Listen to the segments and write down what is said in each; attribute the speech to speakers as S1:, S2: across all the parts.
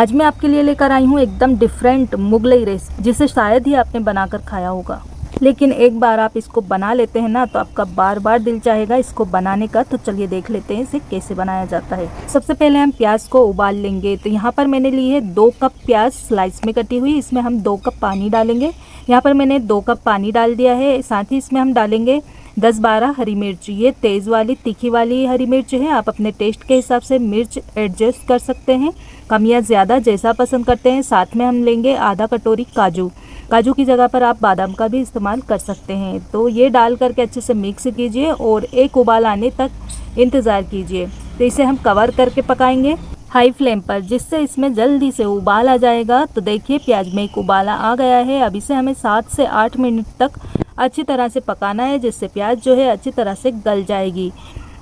S1: आज मैं आपके लिए लेकर आई हूँ एकदम डिफरेंट मुगलई रेसिपी, जिसे शायद ही आपने बनाकर खाया होगा। लेकिन एक बार आप इसको बना लेते हैं ना, तो आपका बार बार दिल चाहेगा इसको बनाने का। तो चलिए देख लेते हैं इसे कैसे बनाया जाता है। सबसे पहले हम प्याज को उबाल लेंगे। तो यहाँ पर मैंने ली है 2 कप प्याज स्लाइस में कटी हुई। इसमें हम 2 कप पानी डालेंगे। यहाँ पर मैंने 2 कप पानी डाल दिया है। साथ ही इसमें हम डालेंगे 10-12 हरी मिर्च। ये तेज़ वाली तीखी वाली हरी मिर्च है। आप अपने टेस्ट के हिसाब से मिर्च एडजस्ट कर सकते हैं, कम या ज़्यादा जैसा पसंद करते हैं। साथ में हम लेंगे आधा कटोरी काजू। काजू की जगह पर आप बादाम का भी इस्तेमाल कर सकते हैं। तो ये डाल करके अच्छे से मिक्स कीजिए और एक उबाल आने तक इंतज़ार कीजिए। तो इसे हम कवर करके पकाएंगे हाई फ्लेम पर, जिससे इसमें जल्दी से उबाल आ जाएगा। तो देखिए प्याज में एक उबाला आ गया है। अब इसे हमें 7 से 8 मिनट तक अच्छी तरह से पकाना है, जिससे प्याज जो है अच्छी तरह से गल जाएगी।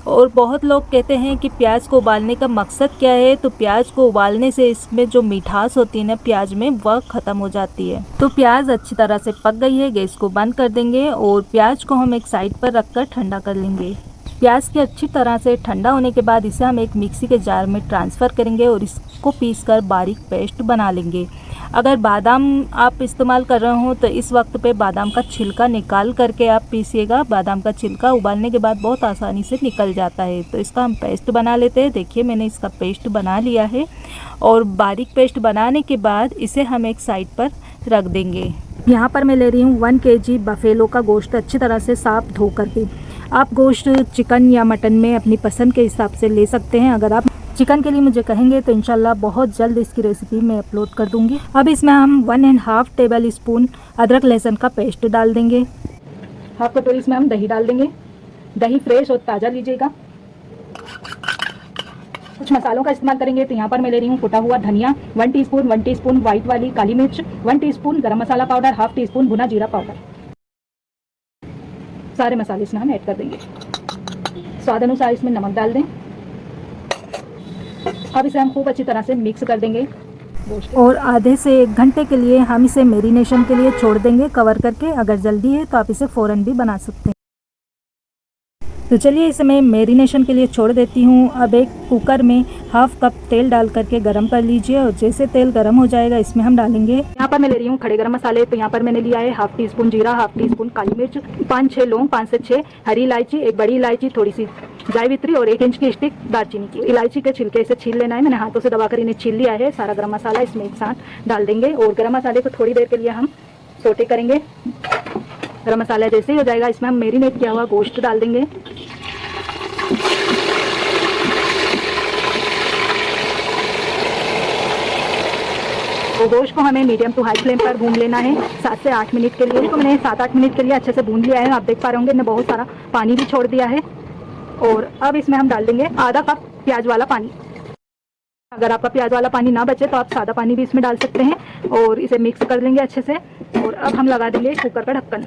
S1: और बहुत लोग कहते हैं कि प्याज को उबालने का मकसद क्या है। तो प्याज को उबालने से इसमें जो मिठास होती है ना प्याज में, वह ख़त्म हो जाती है। तो प्याज अच्छी तरह से पक गई है। गैस को बंद कर देंगे और प्याज को हम एक साइड पर रखकर ठंडा कर लेंगे। प्याज के अच्छी तरह से ठंडा होने के बाद इसे हम एक मिक्सी के जार में ट्रांसफ़र करेंगे और इसको पीसकर बारीक पेस्ट बना लेंगे। अगर बादाम आप इस्तेमाल कर रहे हो तो इस वक्त पे बादाम का छिलका निकाल करके आप पीसिएगा। बादाम का छिलका उबालने के बाद बहुत आसानी से निकल जाता है। तो इसका हम पेस्ट बना लेते हैं। देखिए मैंने इसका पेस्ट बना लिया है और बारीक पेस्ट बनाने के बाद इसे हम एक साइड पर रख देंगे। यहाँ पर मैं ले रही हूँ 1 kg बफेलो का गोश्त, अच्छी तरह से साफ धो करके। आप गोश्त चिकन या मटन में अपनी पसंद के हिसाब से ले सकते हैं। अगर आप चिकन के लिए मुझे कहेंगे तो इंशाल्लाह बहुत जल्द इसकी रेसिपी मैं अपलोड कर दूंगी। अब इसमें हम 1.5 टेबल स्पून अदरक लहसुन का पेस्ट डाल देंगे। हाफ कटोरी इसमें हम दही डाल देंगे। दही फ्रेश और ताज़ा लीजिएगा। कुछ मसालों का इस्तेमाल करेंगे। तो यहाँ पर मैं ले रही हूँ कुटा हुआ धनिया 1 टीस्पून व्हाइट वाली काली मिर्च 1 टीस्पून गरम मसाला पाउडर, ½ टीस्पून भुना जीरा पाउडर। सारे मसाले इसमें हम ऐड कर देंगे। स्वाद अनुसार इसमें नमक डाल दें। अब इसे हम खूब अच्छी तरह से मिक्स कर देंगे और आधे से 1 घंटे के लिए हम इसे मैरिनेशन के लिए छोड़ देंगे कवर करके। अगर जल्दी है तो आप इसे फ़ौरन भी बना सकते हैं। तो चलिए इसे मैं मैरिनेशन के लिए छोड़ देती हूँ। अब एक कुकर में ½ कप तेल डाल करके गरम कर लीजिए और जैसे तेल गरम हो जाएगा इसमें हम डालेंगे, यहाँ पर मैं ले रही हूँ खड़े गरम मसाले। तो यहाँ पर मैंने लिया है ½ टीस्पून जीरा, ½ टीस्पून काली मिर्च, 5-6 लौंग, 5 से 6 हरी इलायची, 1 बड़ी इलायची, थोड़ी सी जावित्री और 1 इंच की स्टिक दालचीनी की। इलायची के छिलके से छील लेना है। मैंने हाथों से दबाकर इन्हें छील लिया है। सारा गरम मसाला इसमें एक साथ डाल देंगे और गरम मसाले को थोड़ी देर के लिए हम सोटे करेंगे। गरम मसाला जैसे ही हो जाएगा इसमें हम मैरिनेट किया हुआ गोश्त डाल देंगे। तो गोश्त को हमें मीडियम टू हाई फ्लेम पर भून लेना है 7 से 8 मिनट के लिए। तो मैंने 7-8 मिनट के लिए अच्छे से भून लिया है। आप देख पा रहे होंगे मैंने बहुत सारा पानी भी छोड़ दिया है। और अब इसमें हम डाल देंगे आधा कप प्याज वाला पानी। अगर आपका प्याज वाला पानी ना बचे तो आप सादा पानी भी इसमें डाल सकते हैं। और इसे मिक्स कर लेंगे अच्छे से। और अब हम लगा देंगे कुकर का ढक्कन।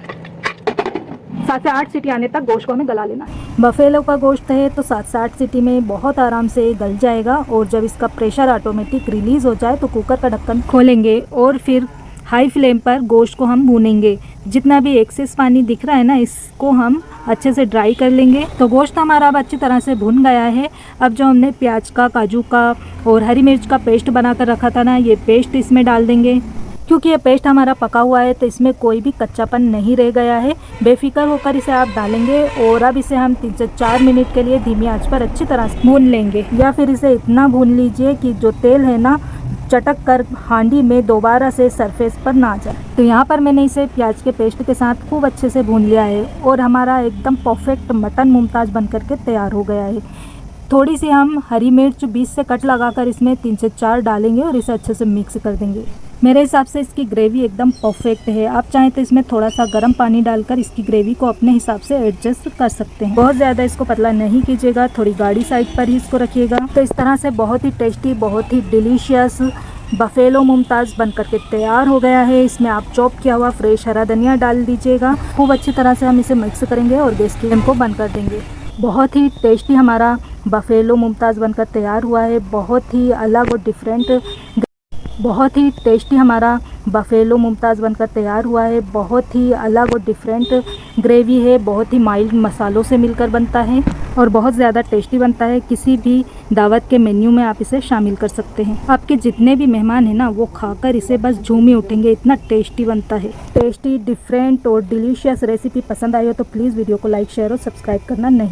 S1: 7 से 8 सीटी आने तक गोश्त को हमें गला लेना है। बफेलो का गोश्त है तो 7 से 8 सीटी में बहुत आराम से गल जाएगा। और जब इसका प्रेशर ऑटोमेटिक रिलीज़ हो जाए तो कुकर का ढक्कन खोलेंगे और फिर हाई फ्लेम पर गोश्त को हम भूनेंगे। जितना भी एक्सेस पानी दिख रहा है ना, इसको हम अच्छे से ड्राई कर लेंगे। तो गोश्त हमारा अब अच्छी तरह से भुन गया है। अब जो हमने प्याज का, काजू का और हरी मिर्च का पेस्ट बनाकर रखा था ना, ये पेस्ट इसमें डाल देंगे। क्योंकि ये पेस्ट हमारा पका हुआ है तो इसमें कोई भी कच्चापन नहीं रह गया है। बेफिक्र होकर इसे आप डालेंगे। और अब इसे हम 3 से 4 मिनट के लिए धीमी आंच पर अच्छी तरह से भून लेंगे। या फिर इसे इतना भून लीजिए कि जो तेल है ना चटक कर हांडी में दोबारा से सरफेस पर ना जाए। तो यहाँ पर मैंने इसे प्याज के पेस्ट के साथ खूब अच्छे से भून लिया है और हमारा एकदम परफेक्ट मटन मुमताज़ बन करके तैयार हो गया है। थोड़ी सी हम हरी मिर्च 20 से कट लगाकर इसमें 3 से 4 डालेंगे और इसे अच्छे से मिक्स कर देंगे। मेरे हिसाब से इसकी ग्रेवी एकदम परफेक्ट है। आप चाहें तो इसमें थोड़ा सा गर्म पानी डालकर इसकी ग्रेवी को अपने हिसाब से एडजस्ट कर सकते हैं। बहुत ज़्यादा इसको पतला नहीं कीजिएगा, थोड़ी गाढ़ी साइड पर ही इसको रखिएगा। तो इस तरह से बहुत ही टेस्टी, बहुत ही डिलीशियस बफेलो मुमताज़ बन करके तैयार हो गया है। इसमें आप चॉप किया हुआ फ्रेश हरा धनिया डाल दीजिएगा। खूब अच्छी तरह से हम इसे मिक्स करेंगे और गैस की फ्लेम को बंद कर देंगे। बहुत ही टेस्टी हमारा बफेलो मुमताज़ बनकर तैयार हुआ है। बहुत ही अलग और डिफरेंट, बहुत ही टेस्टी हमारा बफेलो मुमताज़ बनकर तैयार हुआ है। बहुत ही अलग और डिफरेंट ग्रेवी है, बहुत ही माइल्ड मसालों से मिलकर बनता है और बहुत ज़्यादा टेस्टी बनता है। किसी भी दावत के मेन्यू में आप इसे शामिल कर सकते हैं। आपके जितने भी मेहमान हैं ना, वो खाकर इसे बस झूम ही उठेंगे, इतना टेस्टी बनता है। टेस्टी, डिफरेंट और डिलीशियस रेसिपी पसंद आई हो तो प्लीज़ वीडियो को लाइक, शेयर और सब्सक्राइब करना नहीं